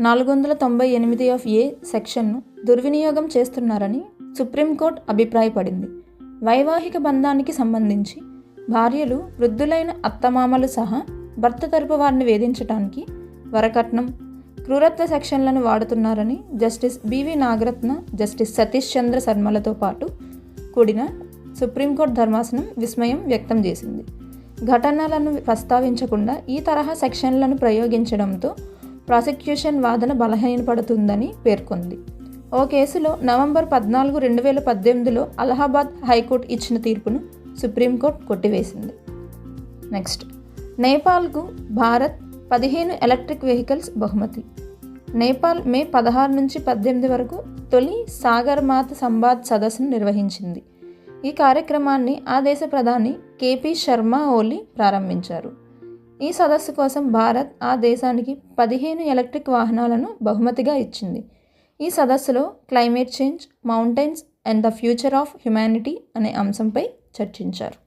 498 సెక్షన్ను దుర్వినియోగం చేస్తున్నారని సుప్రీంకోర్టు అభిప్రాయపడింది. వైవాహిక బంధానికి సంబంధించి భార్యలు వృద్ధులైన అత్తమామలు సహా భర్త తరపు వారిని వేధించడానికి వరకట్నం, క్రూరత్వ సెక్షన్లను వాడుతున్నారని justice B V Nagaratna, justice Satish Chandra శర్మలతో పాటు కూడిన సుప్రీంకోర్టు ధర్మాసనం విస్మయం వ్యక్తం చేసింది. ఘటనలను ప్రస్తావించకుండా ఈ తరహా సెక్షన్లను ప్రయోగించడంతో ప్రాసిక్యూషన్ వాదన బలహీనపడుతుందని పేర్కొంది. ఓ కేసులో నవంబర్ 14, 2018లో అలహాబాద్ హైకోర్టు ఇచ్చిన తీర్పును సుప్రీంకోర్టు కొట్టివేసింది. నెక్స్ట్, నేపాల్కు భారత్ 15 ఎలక్ట్రిక్ వెహికల్స్ బహుమతి. నేపాల్ మే 16 నుంచి 18 వరకు తొలి సాగర్మాత సంవాద్ సదస్సును నిర్వహించింది. ఈ కార్యక్రమాన్ని ఆ దేశ ప్రధాని కేపీ శర్మ ఓలీ ప్రారంభించారు. ఈ సదస్సు కోసం భారత్ ఆ దేశానికి 15 ఎలక్ట్రిక్ వాహనాలను బహుమతిగా ఇచ్చింది. ఈ సదస్సులో climate change, mountains and the future of humanity అనే అంశంపై చర్చించారు.